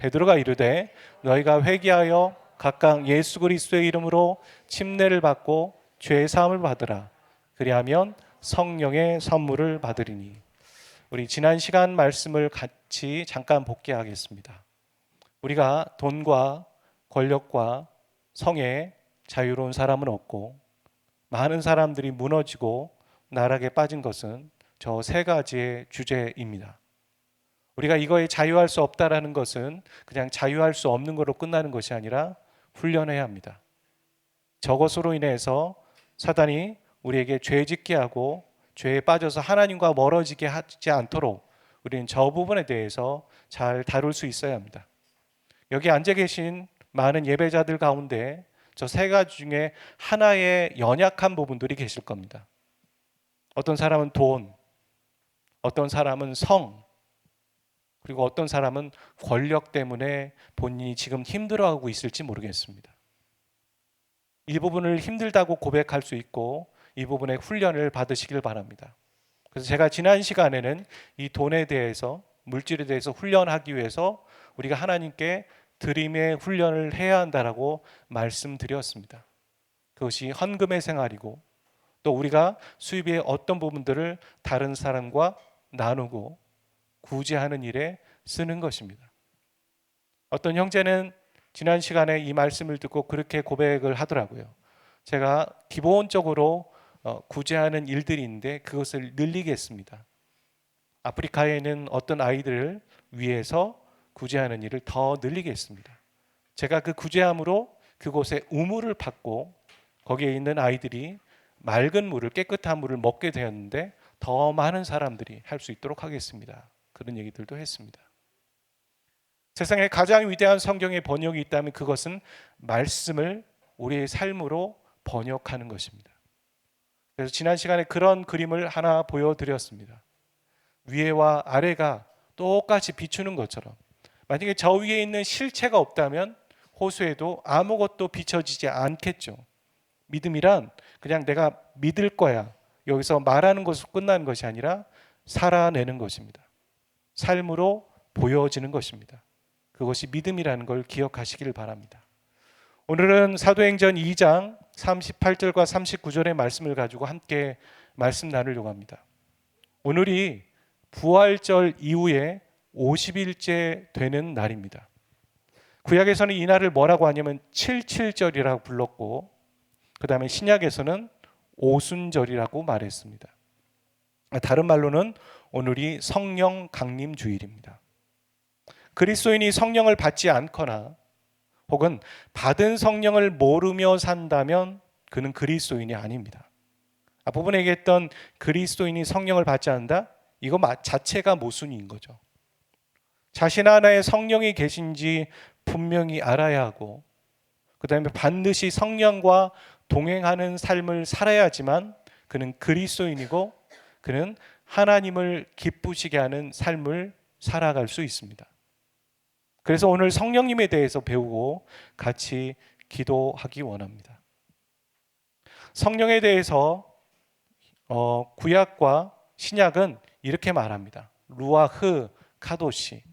베드로가 이르되 너희가 회개하여 각각 예수 그리스도의 이름으로 침례를 받고 죄 사함을 받으라. 그리하면 성령의 선물을 받으리니. 우리 지난 시간 말씀을 같이 잠깐 복기하겠습니다. 우리가 돈과 권력과 성에 자유로운 사람은 없고 많은 사람들이 무너지고 나락에 빠진 것은 저 세 가지의 주제입니다. 우리가 이거에 자유할 수 없다라는 것은 그냥 자유할 수 없는 것으로 끝나는 것이 아니라 훈련해야 합니다. 저것으로 인해서 사단이 우리에게 죄 짓게 하고 죄에 빠져서 하나님과 멀어지게 하지 않도록 우리는 저 부분에 대해서 잘 다룰 수 있어야 합니다. 여기 앉아 계신 많은 예배자들 가운데 저 세 가지 중에 하나의 연약한 부분들이 계실 겁니다. 어떤 사람은 돈, 어떤 사람은 성, 그리고 어떤 사람은 권력 때문에 본인이 지금 힘들어하고 있을지 모르겠습니다. 이 부분을 힘들다고 고백할 수 있고 이 부분에 훈련을 받으시길 바랍니다. 그래서 제가 지난 시간에는 이 돈에 대해서, 물질에 대해서 훈련하기 위해서 우리가 하나님께 드림의 훈련을 해야 한다라고 말씀드렸습니다. 그것이 헌금의 생활이고 또 우리가 수입의 어떤 부분들을 다른 사람과 나누고 구제하는 일에 쓰는 것입니다. 어떤 형제는 지난 시간에 이 말씀을 듣고 그렇게 고백을 하더라고요. 제가 기본적으로 구제하는 일들이 있는데 그것을 늘리겠습니다. 아프리카에 있는 어떤 아이들을 위해서 구제하는 일을 더 늘리겠습니다. 제가 그 구제함으로 그곳에 우물을 팠고 거기에 있는 아이들이 맑은 물을, 깨끗한 물을 먹게 되었는데 더 많은 사람들이 할 수 있도록 하겠습니다. 그런 얘기들도 했습니다. 세상에 가장 위대한 성경의 번역이 있다면 그것은 말씀을 우리의 삶으로 번역하는 것입니다. 그래서 지난 시간에 그런 그림을 하나 보여드렸습니다. 위에와 아래가 똑같이 비추는 것처럼 만약에 저 위에 있는 실체가 없다면 호수에도 아무것도 비춰지지 않겠죠. 믿음이란 그냥 내가 믿을 거야, 여기서 말하는 것으로 끝나는 것이 아니라 살아내는 것입니다. 삶으로 보여지는 것입니다. 그것이 믿음이라는 걸 기억하시길 바랍니다. 오늘은 사도행전 2장 38절과 39절의 말씀을 가지고 함께 말씀 나누려고 합니다. 오늘이 부활절 이후에 50일째 되는 날입니다. 구약에서는 이 날을 뭐라고 하냐면 77절이라고 불렀고 그 다음에 신약에서는 오순절이라고 말했습니다. 다른 말로는 오늘이 성령 강림 주일입니다. 그리스도인이 성령을 받지 않거나 혹은 받은 성령을 모르며 산다면 그는 그리스도인이 아닙니다. 앞부분에 얘기했던 그리스도인이 성령을 받지 않는다? 이거 자체가 모순인 거죠. 자신 하나에 성령이 계신지 분명히 알아야 하고 그 다음에 반드시 성령과 동행하는 삶을 살아야지만 그는 그리스도인이고 그는 하나님을 기쁘시게 하는 삶을 살아갈 수 있습니다. 그래서 오늘 성령님에 대해서 배우고 같이 기도하기 원합니다. 성령에 대해서 구약과 신약은 이렇게 말합니다. 루아흐 카도시,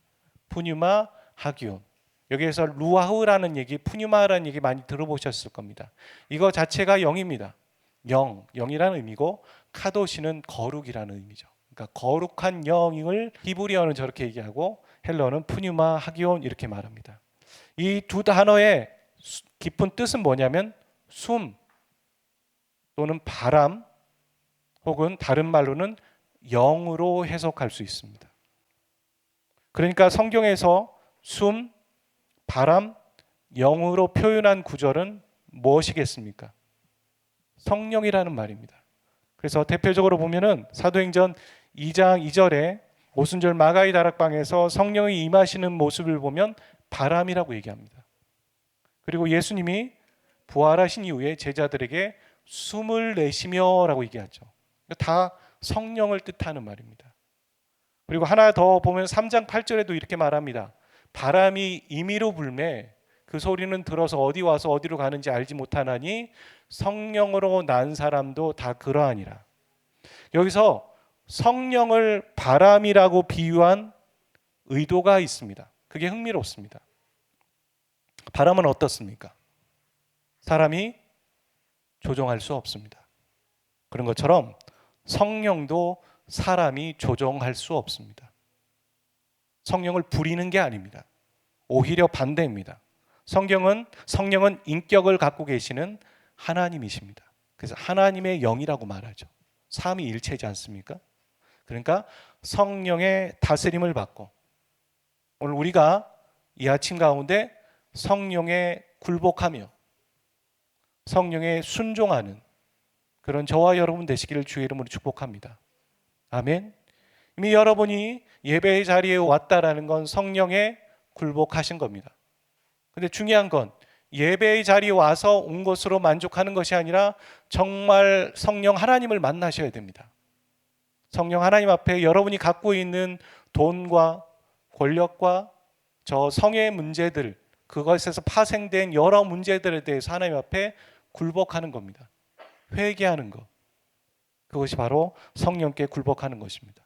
푸뉴마 하기온. 여기에서 루아흐라는 얘기, 푸뉴마라는 얘기 많이 들어보셨을 겁니다. 이거 자체가 영입니다. 영이라는 의미고 카도시는 거룩이라는 의미죠. 그러니까 거룩한 영을 히브리어는 저렇게 얘기하고 헬러는 푸뉴마 하기온 이렇게 말합니다. 이 두 단어의 깊은 뜻은 뭐냐면 숨 또는 바람 혹은 다른 말로는 영으로 해석할 수 있습니다. 그러니까 성경에서 숨, 바람, 영으로 표현한 구절은 무엇이겠습니까? 성령이라는 말입니다. 그래서 대표적으로 보면은 사도행전 2장 2절에 오순절 마가이 다락방에서 성령이 임하시는 모습을 보면 바람이라고 얘기합니다. 그리고 예수님이 부활하신 이후에 제자들에게 숨을 내쉬며 라고 얘기하죠. 다 성령을 뜻하는 말입니다. 그리고 하나 더 보면 3장 8절에도 이렇게 말합니다. 바람이 임의로 불매 그 소리는 들어서 어디 와서 어디로 가는지 알지 못하나니 성령으로 난 사람도 다 그러하니라. 여기서 성령을 바람이라고 비유한 의도가 있습니다. 그게 흥미롭습니다. 바람은 어떻습니까? 사람이 조종할 수 없습니다. 그런 것처럼 성령도 사람이 조종할 수 없습니다. 성령을 부리는 게 아닙니다. 오히려 반대입니다. 성령은 인격을 갖고 계시는 하나님이십니다. 그래서 하나님의 영이라고 말하죠. 삼위일체지 않습니까? 그러니까 성령의 다스림을 받고, 오늘 우리가 이 아침 가운데 성령에 굴복하며 성령에 순종하는 그런 저와 여러분 되시기를 주의 이름으로 축복합니다. 아멘. 이미 여러분이 예배의 자리에 왔다라는 건 성령에 굴복하신 겁니다. 근데 중요한 건 예배의 자리에 와서 온 것으로 만족하는 것이 아니라 정말 성령 하나님을 만나셔야 됩니다. 성령 하나님 앞에 여러분이 갖고 있는 돈과 권력과 저 성의 문제들, 그것에서 파생된 여러 문제들에 대해서 하나님 앞에 굴복하는 겁니다. 회개하는 것, 그것이 바로 성령께 굴복하는 것입니다.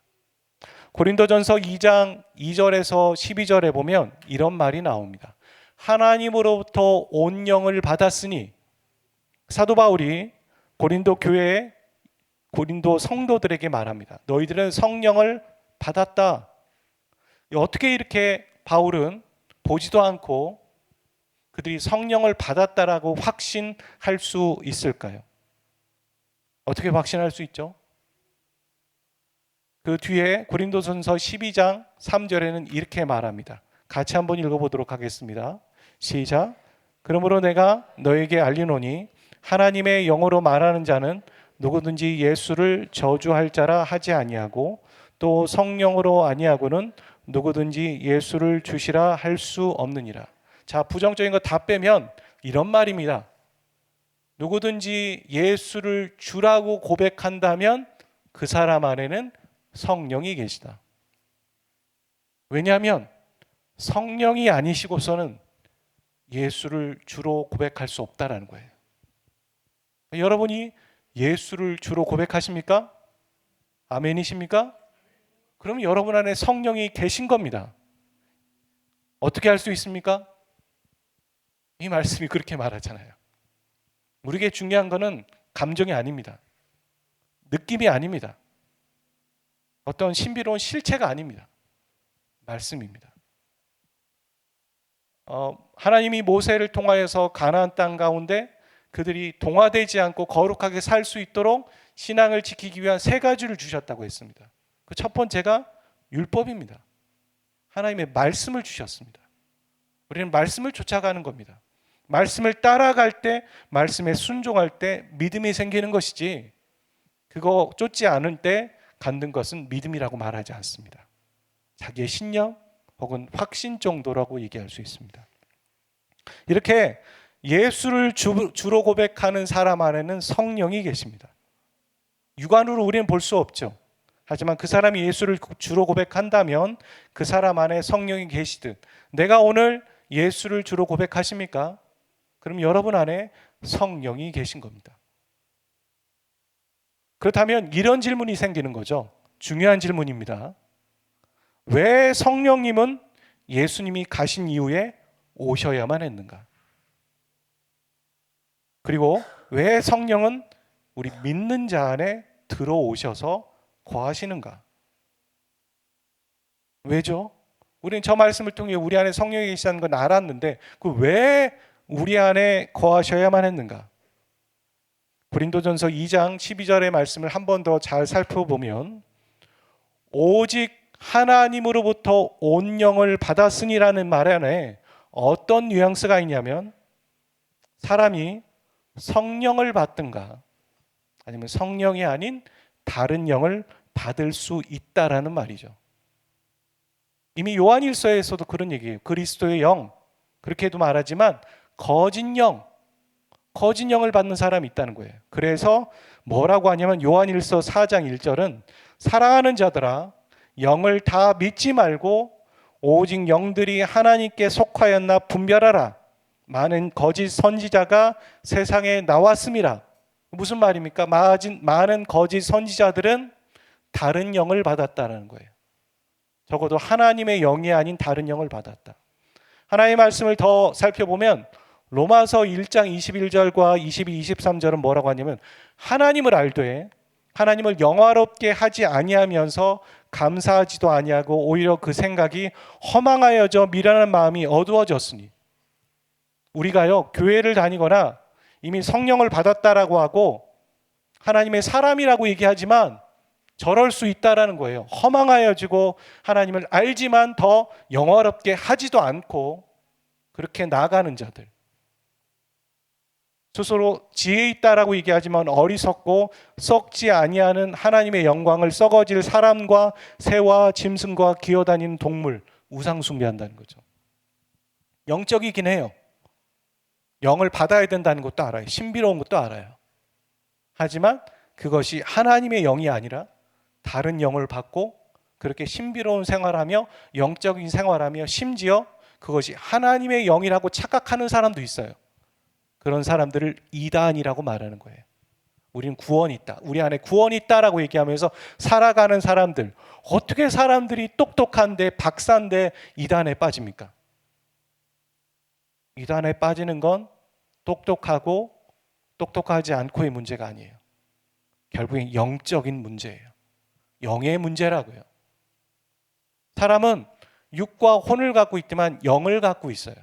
고린도전서 2장 2절에서 12절에 보면 이런 말이 나옵니다. 하나님으로부터 온 영을 받았으니, 사도 바울이 고린도 교회에 고린도 성도들에게 말합니다. 너희들은 성령을 받았다. 어떻게 이렇게 바울은 보지도 않고 그들이 성령을 받았다라고 확신할 수 있을까요? 어떻게 확신할 수 있죠? 그 뒤에 고린도전서 12장 3절에는 이렇게 말합니다. 같이 한번 읽어보도록 하겠습니다. 시작. 그러므로 내가 너에게 알리노니 하나님의 영으로 말하는 자는 누구든지 예수를 저주할 자라 하지 아니하고 또 성령으로 아니하고는 누구든지 예수를 주시라 할 수 없느니라. 자, 부정적인 거 다 빼면 이런 말입니다. 누구든지 예수를 주라고 고백한다면 그 사람 안에는 성령이 계시다. 왜냐하면 성령이 아니시고서는 예수를 주로 고백할 수 없다라는 거예요. 여러분이 예수를 주로 고백하십니까? 아멘이십니까? 그럼 여러분 안에 성령이 계신 겁니다. 어떻게 할 수 있습니까? 이 말씀이 그렇게 말하잖아요. 우리에게 중요한 것은 감정이 아닙니다. 느낌이 아닙니다. 어떤 신비로운 실체가 아닙니다. 말씀입니다. 하나님이 모세를 통하여서 가나안 땅 가운데 그들이 동화되지 않고 거룩하게 살 수 있도록 신앙을 지키기 위한 세 가지를 주셨다고 했습니다. 그 첫 번째가 율법입니다. 하나님의 말씀을 주셨습니다. 우리는 말씀을 쫓아가는 겁니다. 말씀을 따라갈 때, 말씀에 순종할 때 믿음이 생기는 것이지, 그거 쫓지 않을 때 갖는 것은 믿음이라고 말하지 않습니다. 자기의 신념 혹은 확신 정도라고 얘기할 수 있습니다. 이렇게 예수를 주로 고백하는 사람 안에는 성령이 계십니다. 육안으로 우리는 볼 수 없죠. 하지만 그 사람이 예수를 주로 고백한다면 그 사람 안에 성령이 계시듯, 내가 오늘 예수를 주로 고백하십니까? 그럼 여러분 안에 성령이 계신 겁니다. 그렇다면 이런 질문이 생기는 거죠. 중요한 질문입니다. 왜 성령님은 예수님이 가신 이후에 오셔야만 했는가? 그리고 왜 성령은 우리 믿는 자 안에 들어오셔서 거하시는가? 왜죠? 우리는 저 말씀을 통해 우리 안에 성령이 계시다는 건 알았는데 그 왜 우리 안에 거하셔야만 했는가? 고린도전서 2장 12절의 말씀을 한 번 더 잘 살펴보면 오직 하나님으로부터 온 영을 받았으니라는 말 안에 어떤 뉘앙스가 있냐면 사람이 성령을 받든가 아니면 성령이 아닌 다른 영을 받을 수 있다라는 말이죠. 이미 요한일서에서도 그런 얘기예요. 그리스도의 영, 그렇게도 말하지만 거짓 영을 받는 사람이 있다는 거예요. 그래서 뭐라고 하냐면 요한일서 4장 1절은 사랑하는 자들아 영을 다 믿지 말고 오직 영들이 하나님께 속하였나 분별하라. 많은 거짓 선지자가 세상에 나왔습니다. 무슨 말입니까? 많은 거짓 선지자들은 다른 영을 받았다는 거예요. 적어도 하나님의 영이 아닌 다른 영을 받았다. 하나님의 말씀을 더 살펴보면 로마서 1장 21절과 22, 23절은 뭐라고 하냐면 하나님을 알되 하나님을 영화롭게 하지 아니하면서 감사하지도 아니하고 오히려 그 생각이 허망하여져 미련한 마음이 어두워졌으니, 우리가요 교회를 다니거나 이미 성령을 받았다라고 하고 하나님의 사람이라고 얘기하지만 저럴 수 있다라는 거예요. 허망하여지고 하나님을 알지만 더 영화롭게 하지도 않고 그렇게 나아가는 자들, 스스로 지혜 있다라고 얘기하지만 어리석고 썩지 아니하는 하나님의 영광을 썩어질 사람과 새와 짐승과 기어다니는 동물, 우상 숭배한다는 거죠. 영적이긴 해요. 영을 받아야 된다는 것도 알아요. 신비로운 것도 알아요. 하지만 그것이 하나님의 영이 아니라 다른 영을 받고 그렇게 신비로운 생활하며 영적인 생활하며 심지어 그것이 하나님의 영이라고 착각하는 사람도 있어요. 그런 사람들을 이단이라고 말하는 거예요. 우리는 구원이 있다, 우리 안에 구원이 있다라고 얘기하면서 살아가는 사람들, 어떻게 사람들이 똑똑한데 박사인데 이단에 빠집니까? 이단에 빠지는 건 똑똑하고 똑똑하지 않고의 문제가 아니에요. 결국엔 영적인 문제예요. 영의 문제라고요. 사람은 육과 혼을 갖고 있지만 영을 갖고 있어요.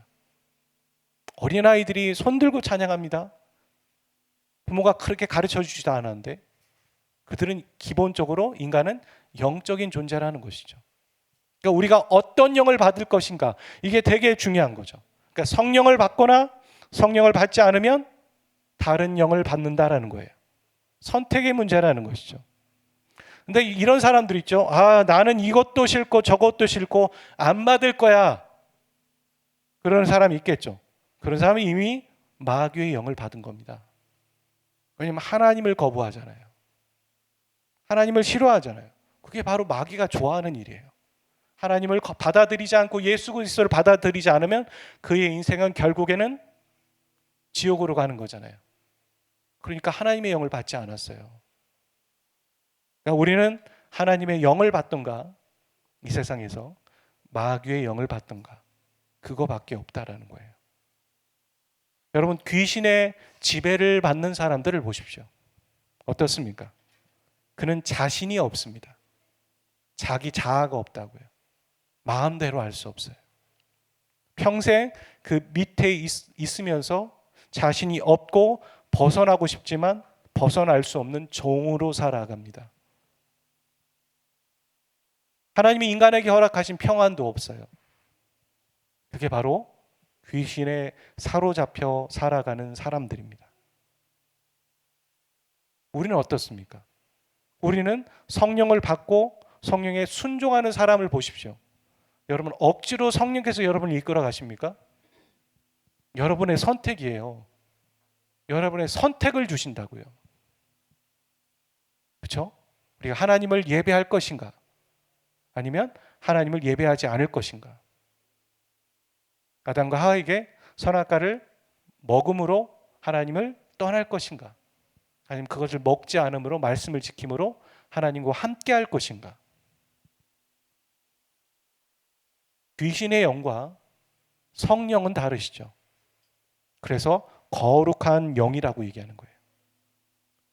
어린아이들이 손들고 찬양합니다. 부모가 그렇게 가르쳐 주지도 않았는데 그들은 기본적으로 인간은 영적인 존재라는 것이죠. 그러니까 우리가 어떤 영을 받을 것인가, 이게 되게 중요한 거죠. 그러니까 성령을 받거나 성령을 받지 않으면 다른 영을 받는다라는 거예요. 선택의 문제라는 것이죠. 근데 이런 사람들 있죠. 나는 이것도 싫고 저것도 싫고 안 받을 거야. 그런 사람이 있겠죠. 그런 사람은 이미 마귀의 영을 받은 겁니다. 왜냐하면 하나님을 거부하잖아요. 하나님을 싫어하잖아요. 그게 바로 마귀가 좋아하는 일이에요. 하나님을 받아들이지 않고 예수 그리스도를 받아들이지 않으면 그의 인생은 결국에는 지옥으로 가는 거잖아요. 그러니까 하나님의 영을 받지 않았어요. 그러니까 우리는 하나님의 영을 받던가 이 세상에서 마귀의 영을 받던가 그거밖에 없다라는 거예요. 여러분, 귀신의 지배를 받는 사람들을 보십시오. 어떻습니까? 그는 자신이 없습니다. 자기 자아가 없다고요. 마음대로 할 수 없어요. 평생 그 밑에 있으면서 자신이 없고 벗어나고 싶지만 벗어날 수 없는 종으로 살아갑니다. 하나님이 인간에게 허락하신 평안도 없어요. 그게 바로 귀신에 사로잡혀 살아가는 사람들입니다. 우리는 어떻습니까? 우리는 성령을 받고 성령에 순종하는 사람을 보십시오. 여러분, 억지로 성령께서 여러분을 이끌어 가십니까? 여러분의 선택이에요. 여러분의 선택을 주신다고요. 그렇죠? 우리가 하나님을 예배할 것인가? 아니면 하나님을 예배하지 않을 것인가? 아담과 하와에게 선악과를 먹음으로 하나님을 떠날 것인가? 아니면 그것을 먹지 않음으로 말씀을 지킴으로 하나님과 함께 할 것인가? 귀신의 영과 성령은 다르시죠. 그래서 거룩한 영이라고 얘기하는 거예요.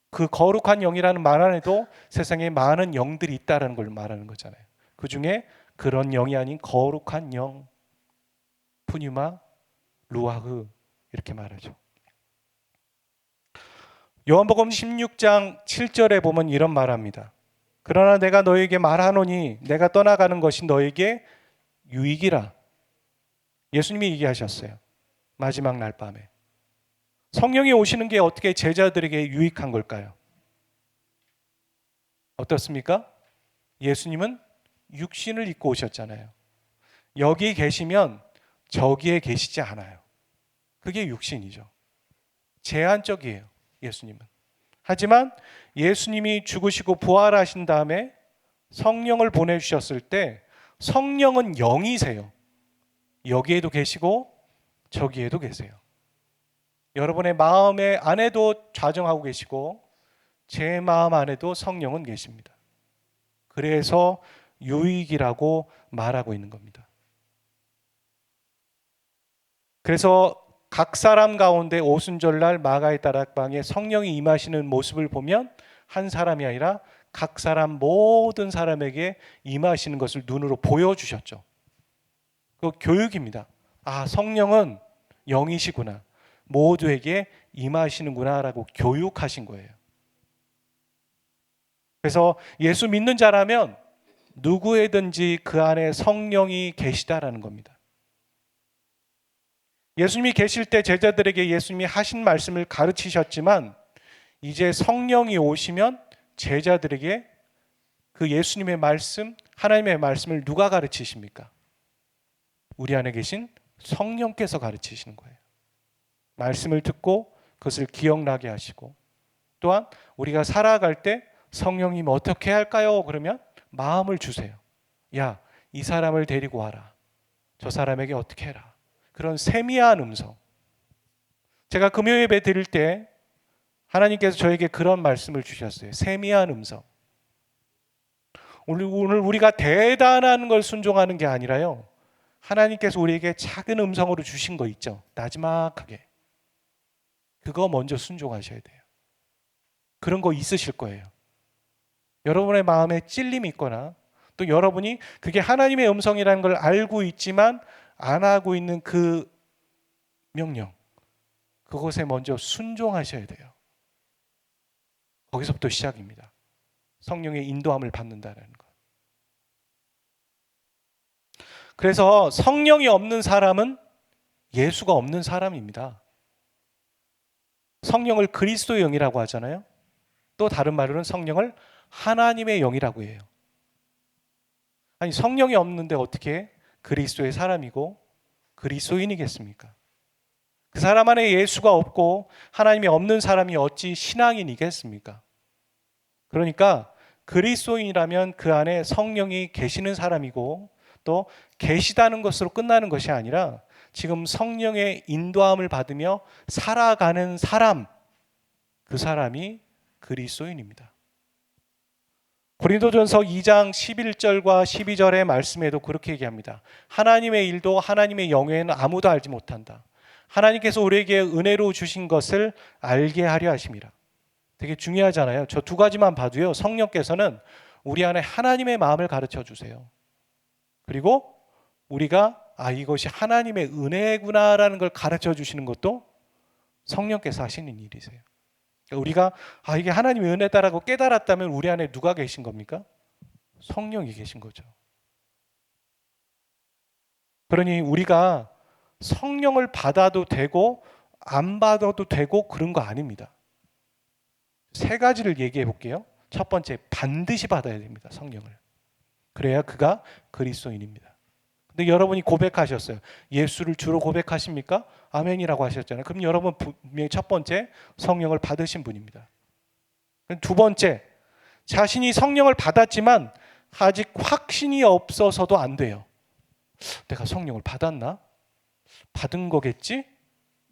그 거룩한 영이라는 말 안에도 세상에 많은 영들이 있다는 걸 말하는 거잖아요. 그 중에 그런 영이 아닌 거룩한 영, 푸뉴마, 루아흐 이렇게 말하죠. 요한복음 16장 7절에 보면 이런 말합니다. 그러나 내가 너에게 말하노니 내가 떠나가는 것이 너에게 유익이라. 예수님이 얘기하셨어요. 마지막 날 밤에. 성령이 오시는 게 어떻게 제자들에게 유익한 걸까요? 어떻습니까? 예수님은 육신을 입고 오셨잖아요. 여기 계시면 저기에 계시지 않아요. 그게 육신이죠. 제한적이에요, 예수님은. 하지만 예수님이 죽으시고 부활하신 다음에 성령을 보내주셨을 때 성령은 영이세요. 여기에도 계시고 저기에도 계세요. 여러분의 마음의 안에도 좌정하고 계시고 제 마음 안에도 성령은 계십니다. 그래서 유익이라고 말하고 있는 겁니다. 그래서 각 사람 가운데 오순절날 마가의 다락방에 성령이 임하시는 모습을 보면 한 사람이 아니라 각 사람 모든 사람에게 임하시는 것을 눈으로 보여주셨죠. 그 교육입니다. 아, 성령은 영이시구나. 모두에게 임하시는구나 라고 교육하신 거예요. 그래서 예수 믿는 자라면 누구에든지 그 안에 성령이 계시다라는 겁니다. 예수님이 계실 때 제자들에게 예수님이 하신 말씀을 가르치셨지만 이제 성령이 오시면 제자들에게 그 예수님의 말씀, 하나님의 말씀을 누가 가르치십니까? 우리 안에 계신 성령께서 가르치시는 거예요. 말씀을 듣고 그것을 기억나게 하시고, 또한 우리가 살아갈 때 성령님 어떻게 할까요? 그러면 마음을 주세요. 야, 이 사람을 데리고 와라. 저 사람에게 어떻게 해라. 그런 세미한 음성. 제가 금요 예배 드릴 때 하나님께서 저에게 그런 말씀을 주셨어요. 세미한 음성. 오늘 우리가 대단한 걸 순종하는 게 아니라요, 하나님께서 우리에게 작은 음성으로 주신 거 있죠. 나지막하게. 그거 먼저 순종하셔야 돼요. 그런 거 있으실 거예요. 여러분의 마음에 찔림이 있거나 또 여러분이 그게 하나님의 음성이라는 걸 알고 있지만 안 하고 있는 그 명령, 그것에 먼저 순종하셔야 돼요. 거기서부터 시작입니다. 성령의 인도함을 받는다는 것. 그래서 성령이 없는 사람은 예수가 없는 사람입니다. 성령을 그리스도의 영이라고 하잖아요. 또 다른 말로는 성령을 하나님의 영이라고 해요. 아니, 성령이 없는데 어떻게 그리스도의 사람이고 그리스도인이겠습니까? 그 사람 안에 예수가 없고 하나님이 없는 사람이 어찌 신앙인이겠습니까? 그러니까 그리스도인이라면 그 안에 성령이 계시는 사람이고 또 계시다는 것으로 끝나는 것이 아니라 지금 성령의 인도함을 받으며 살아가는 사람, 그 사람이 그리스도인입니다. 고린도전서 2장 11절과 12절의 말씀에도 그렇게 얘기합니다. 하나님의 일도 하나님의 영예는 아무도 알지 못한다. 하나님께서 우리에게 은혜로 주신 것을 알게 하려 하심이라. 되게 중요하잖아요. 저 두 가지만 봐도요, 성령께서는 우리 안에 하나님의 마음을 가르쳐 주세요. 그리고 우리가 이것이 하나님의 은혜구나라는 걸 가르쳐 주시는 것도 성령께서 하시는 일이세요. 우리가 이게 하나님의 은혜다라고 깨달았다면 우리 안에 누가 계신 겁니까? 성령이 계신 거죠. 그러니 우리가 성령을 받아도 되고 안 받아도 되고 그런 거 아닙니다. 세 가지를 얘기해 볼게요. 첫 번째, 반드시 받아야 됩니다. 성령을. 그래야 그가 그리스도인입니다. 근데 여러분이 고백하셨어요. 예수를 주로 고백하십니까? 아멘이라고 하셨잖아요. 그럼 여러분 분명히 첫 번째, 성령을 받으신 분입니다. 두 번째, 자신이 성령을 받았지만 아직 확신이 없어서도 안 돼요. 내가 성령을 받았나? 받은 거겠지?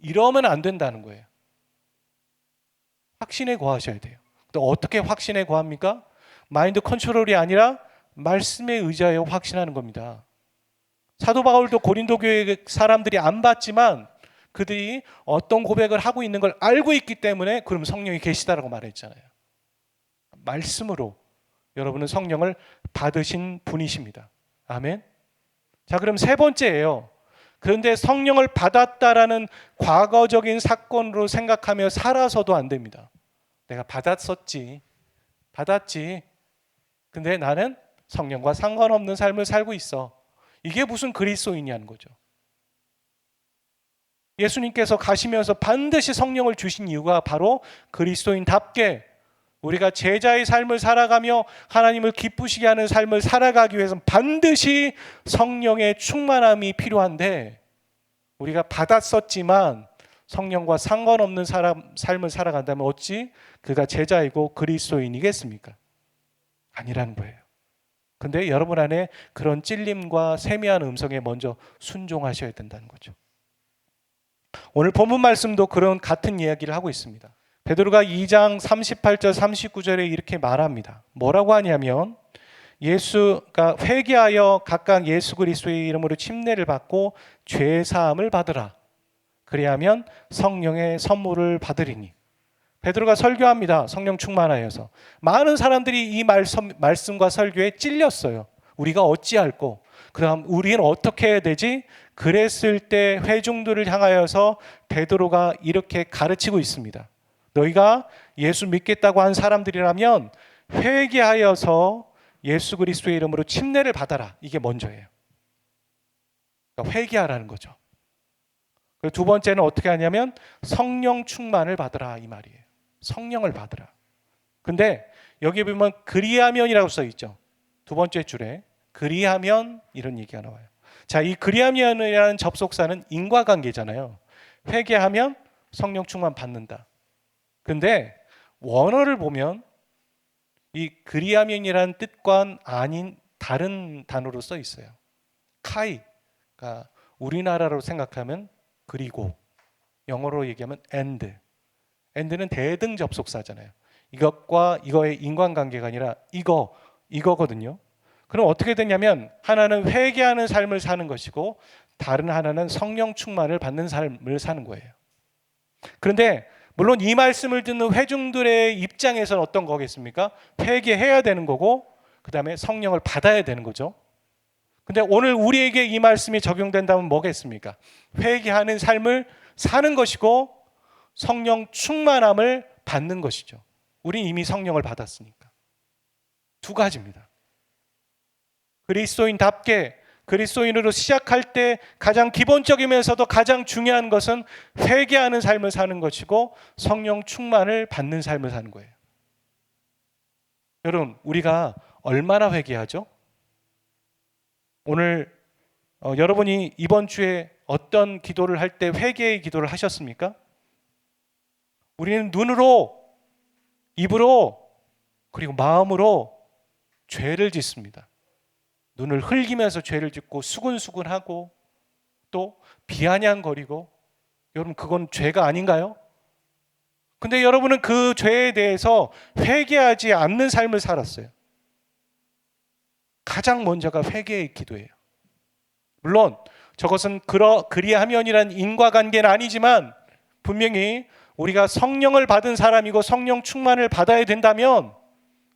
이러면 안 된다는 거예요. 확신에 거하셔야 돼요. 또 어떻게 확신에 거합니까? 마인드 컨트롤이 아니라 말씀에 의지하여 확신하는 겁니다. 사도 바울도 고린도 교회 사람들이 안 받지만 그들이 어떤 고백을 하고 있는 걸 알고 있기 때문에 그럼 성령이 계시다라고 말했잖아요. 말씀으로 여러분은 성령을 받으신 분이십니다. 아멘. 자, 그럼 세 번째예요. 그런데 성령을 받았다라는 과거적인 사건으로 생각하며 살아서도 안 됩니다. 내가 받았지. 근데 나는 성령과 상관없는 삶을 살고 있어. 이게 무슨 그리스도인이냐는 거죠. 예수님께서 가시면서 반드시 성령을 주신 이유가 바로 그리스도인답게 우리가 제자의 삶을 살아가며 하나님을 기쁘시게 하는 삶을 살아가기 위해서는 반드시 성령의 충만함이 필요한데, 우리가 받았었지만 성령과 상관없는 삶을 살아간다면 어찌 그가 제자이고 그리스도인이겠습니까? 아니라는 거예요. 근데 여러분 안에 그런 찔림과 세미한 음성에 먼저 순종하셔야 된다는 거죠. 오늘 본문 말씀도 그런 같은 이야기를 하고 있습니다. 베드로가 2장 38절 39절에 이렇게 말합니다. 뭐라고 하냐면 예수가 회개하여 각각 예수 그리스도의 이름으로 침례를 받고 죄 사함을 받으라. 그리하면 성령의 선물을 받으리니. 베드로가 설교합니다. 성령 충만하여서. 많은 사람들이 이 말씀과 설교에 찔렸어요. 우리가 어찌할꼬? 그다음 우리는 어떻게 해야 되지? 그랬을 때 회중들을 향하여서 베드로가 이렇게 가르치고 있습니다. 너희가 예수 믿겠다고 한 사람들이라면 회개하여서 예수 그리스도의 이름으로 침례를 받아라. 이게 먼저예요. 그러니까 회개하라는 거죠. 그리고 두 번째는 어떻게 하냐면 성령 충만을 받으라 이 말이에요. 성령을 받으라. 근데 여기 보면 그리하면이라고 써 있죠. 두 번째 줄에 그리하면 이런 얘기가 나와요. 자, 이 그리하면이라는 접속사는 인과관계잖아요. 회개하면 성령 충만 받는다. 근데 원어를 보면 이 그리하면이라는 뜻과는 아닌 다른 단어로 써 있어요. 카이. 그러니까 우리나라로 생각하면 그리고, 영어로 얘기하면 and. and는 대등 접속사잖아요. 이것과 이거의 인과관계가 아니라 이거거든요. 그럼 어떻게 되냐면 하나는 회개하는 삶을 사는 것이고 다른 하나는 성령 충만을 받는 삶을 사는 거예요. 그런데 물론 이 말씀을 듣는 회중들의 입장에서는 어떤 거겠습니까? 회개해야 되는 거고 그 다음에 성령을 받아야 되는 거죠. 근데 오늘 우리에게 이 말씀이 적용된다면 뭐겠습니까? 회개하는 삶을 사는 것이고 성령 충만함을 받는 것이죠. 우린 이미 성령을 받았으니까. 두 가지입니다. 그리스도인답게 그리스도인으로 시작할 때 가장 기본적이면서도 가장 중요한 것은 회개하는 삶을 사는 것이고 성령 충만을 받는 삶을 사는 거예요. 여러분, 우리가 얼마나 회개하죠? 오늘 여러분이 이번 주에 어떤 기도를 할 때 회개의 기도를 하셨습니까? 우리는 눈으로, 입으로, 그리고 마음으로 죄를 짓습니다. 눈을 흘기면서 죄를 짓고 수근수근하고 또 비아냥거리고, 여러분 그건 죄가 아닌가요? 근데 여러분은 그 죄에 대해서 회개하지 않는 삶을 살았어요. 가장 먼저가 회개의 기도예요. 물론 저것은 그리하면이란 인과관계는 아니지만 분명히 우리가 성령을 받은 사람이고 성령 충만을 받아야 된다면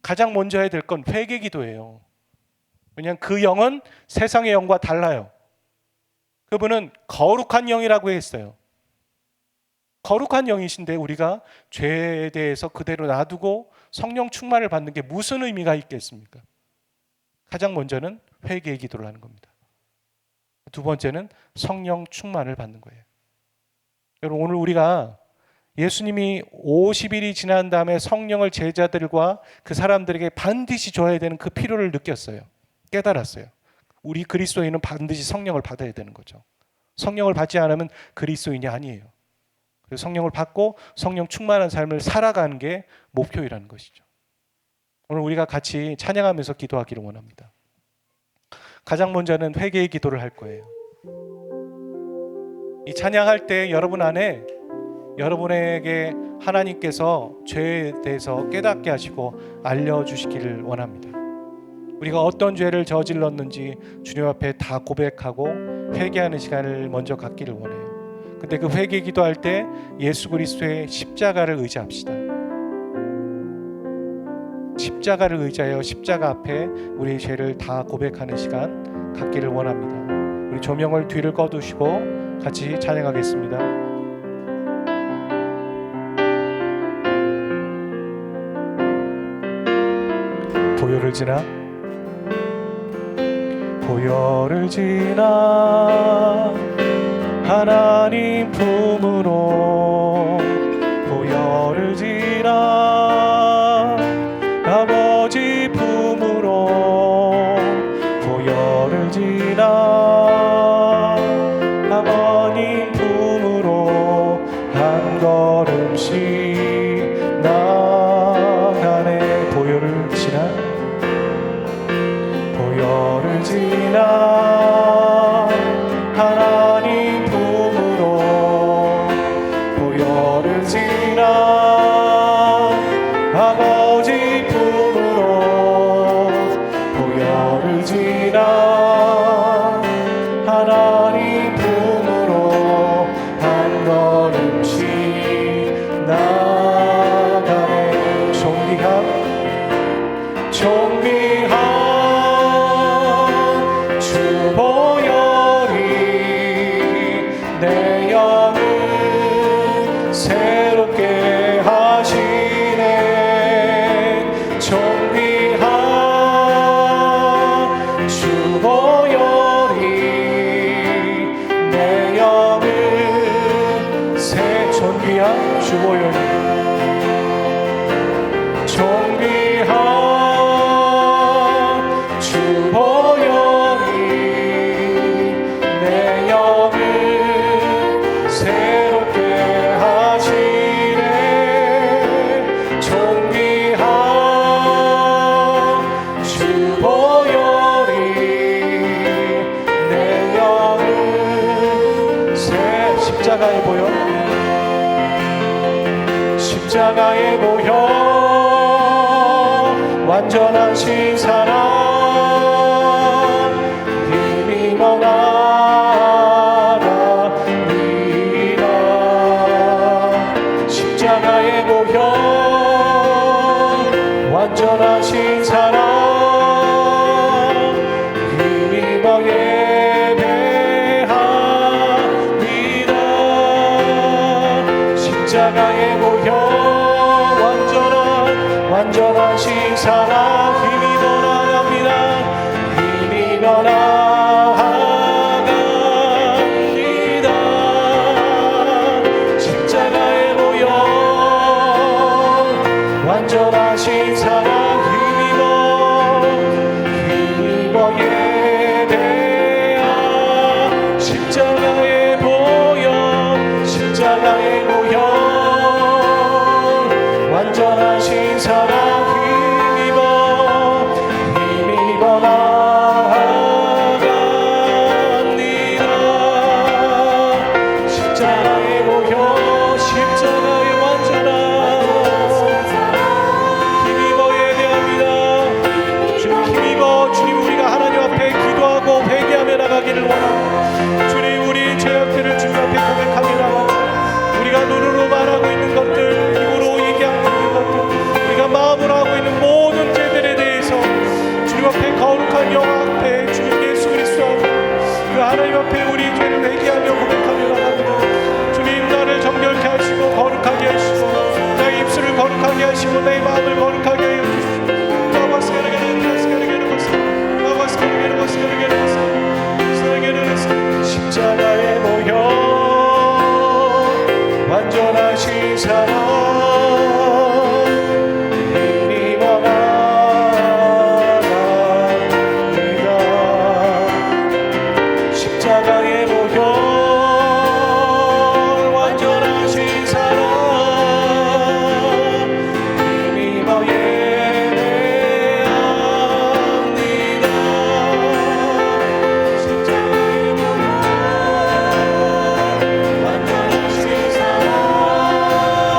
가장 먼저 해야 될 건 회개 기도예요. 왜냐하면 그 영은 세상의 영과 달라요. 그분은 거룩한 영이라고 했어요. 거룩한 영이신데 우리가 죄에 대해서 그대로 놔두고 성령 충만을 받는 게 무슨 의미가 있겠습니까? 가장 먼저는 회개의 기도를 하는 겁니다. 두 번째는 성령 충만을 받는 거예요. 여러분, 오늘 우리가 예수님이 50일이 지난 다음에 성령을 제자들과 그 사람들에게 반드시 줘야 되는 그 필요를 느꼈어요. 깨달았어요. 우리 그리스도인은 반드시 성령을 받아야 되는 거죠. 성령을 받지 않으면 그리스도인이 아니에요. 그래서 성령을 받고 성령 충만한 삶을 살아가는 게 목표이라는 것이죠. 오늘 우리가 같이 찬양하면서 기도하기를 원합니다. 가장 먼저는 회개의 기도를 할 거예요. 이 찬양할 때 여러분 안에 여러분에게 하나님께서 죄에 대해서 깨닫게 하시고 알려주시기를 원합니다. 우리가 어떤 죄를 저질렀는지 주님 앞에 다 고백하고 회개하는 시간을 먼저 갖기를 원해요. 근데 그 회개 기도할 때 예수 그리스도의 십자가를 의지합시다. 십자가를 의지하여 십자가 앞에 우리의 죄를 다 고백하는 시간 갖기를 원합니다. 우리 조명을 뒤를 꺼두시고 같이 찬양하겠습니다. 보혈을 지나 하나님 품으로 보혈을 지나 아버지 품으로 보혈을 지나 아버님 품으로 한 걸음씩 나가네. 보혈을 지나 하나님 품으로 보혈을 지나 아버지 품으로 십자가의 보혈 완전하신 사랑 힘입어 나아갑니다. 십자가의 보혈 완전하신 사랑 힘입어 예배합니다. 십자가의 보혈 완전하신 사랑 힘입어 나갑니다. 힘입어 나갑니다. 십자가의 보혈 완전하신 사랑 힘입어 예배하 십자가의 보혈 완전하신 사랑 힘입어 나아갑니다. 십자가의 보혈 십자가의 완전한 힘입어 예배합니다. 주님 힘입어 주님 우리가 하나님 앞에 기도하고 회개하며 나가기를 원합니다. 주님 우리 죄악들을 주님 앞에 고백하며 나가고 우리가 눈으로 말하고 있는 것들 입으로 얘기하고 있는 것들 우리가 마음으로 하고 있는 모든 죄들에 대해서 주님 앞에 거룩한 영 앞에 주님 예수 그리스도 그 하나님 앞에 우리 죄를 회개하며 고백하며 나갑니다. 주님 나를 정결케 하시고 거룩하게 하시고 나의 입술을 거룩하게 하시고 내 마음을 거룩하게 하여 주시고 십자가의 보혈 완전하신 사랑 힘입어 나갑니다. 십자가의 보혈 완전하신 사랑 힘입어 예배합니다. 십자가의 보혈 완전하신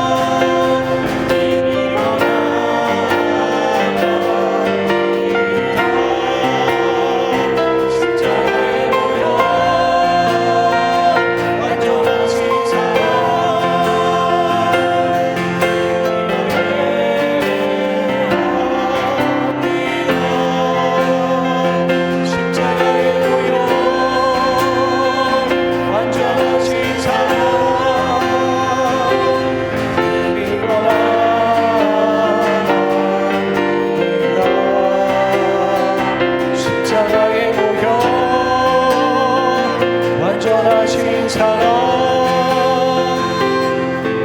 사랑 힘입어 나갑니다. 십자가의 보혈 완전하신 사랑 십자가의 보혈 완전하신 사랑 힘입어 나갑니다. 십자가의 보혈 완전하신 사랑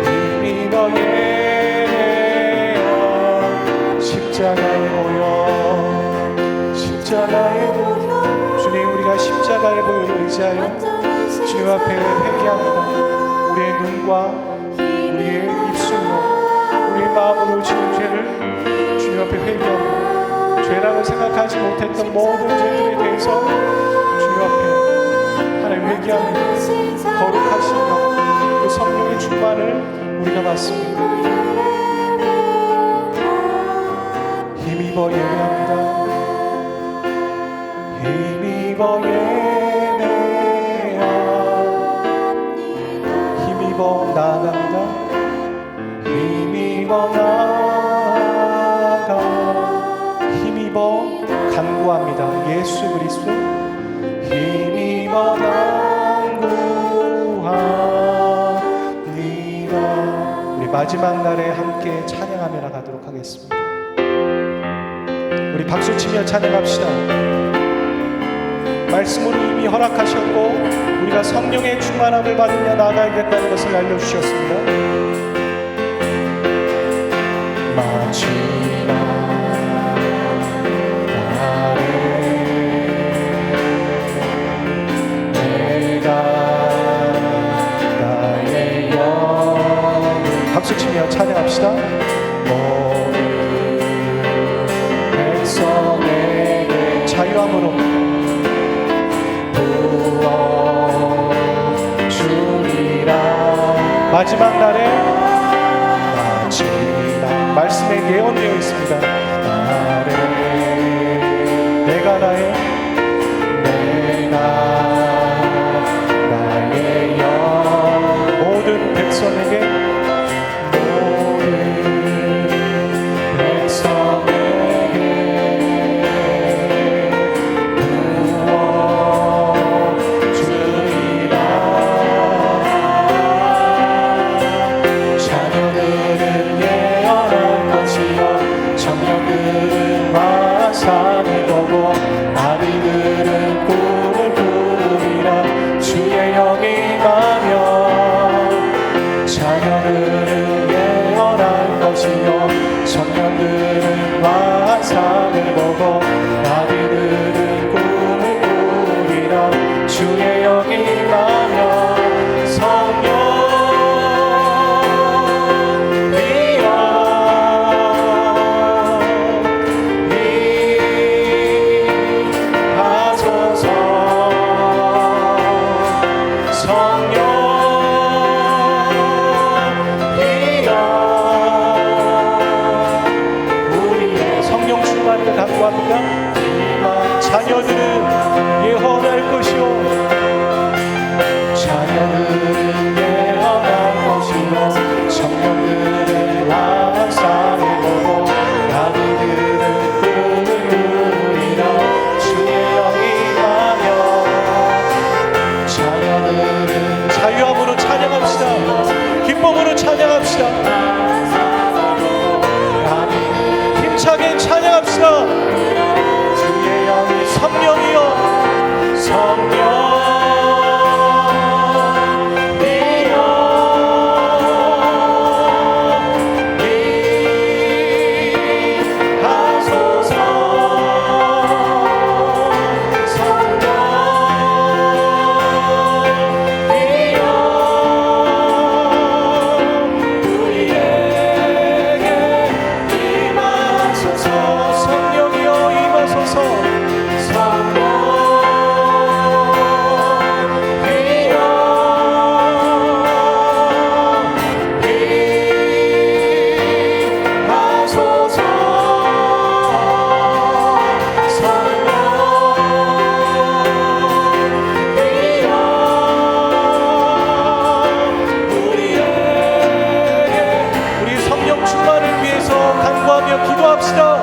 힘입어 예배하 십자가의 보혈 주님 우리가 십자가의 보혈을 의지하여 주님 앞에 회개합니다. 우리의 눈과 우리의 입술로 우리의 마음으로 지은 죄를 주님 앞에 회개합니다. 죄라고 생각하지 못했던 모든 죄들에 대해서 주님 앞에 하나님 회개합니다. 거룩하신 영, 그 성령의 충만을 우리가 받습니다. 힘입어 예배합니다. 힘입어 예배하 힘입어 나아갑니다. 힘입어 나아가 힘입어 간구합니다. 예수 그리스도 힘입어 간구합니다. 우리 마지막 날에 함께 찬양하며 나가도록 하겠습니다. 우리 박수치며 찬양합시다. 말씀으로 이미 허락하셨고 우리가 성령의 충만함을 받으며 나아가야겠다는 것을 알려주셨습니다. 마지막 날에 내가 나의 영을 박수치며 찬양합시다. 모든 백성에게 자유함으로 부어주리라. 마지막 날에 마지막 말씀에 예언되어 있습니다. 내가 나의 영 모든 백성에게 청년들은 환상을 보고 나비들은 꿈을 꾸리라. 주의 영이 임하면 성령 위하소서. 성령 간구합니다. 자녀들은 예언할 것이요 자녀들은 예언할 것이요 청년들은 환상을 보고 나비들은 꿈을 꾸리라. 주의 영이 임하면 자녀들은 자유함으로 찬양합시다. 기쁨으로 찬양합시다. 힘차게 찬양합시다. 주의 영이 성령이여 성령이여 임하소서. 성령이여 우리에게 임하소서. 성령이여 임하소서. 우리 성령 충만을 위해서 간구하며 기도합시다.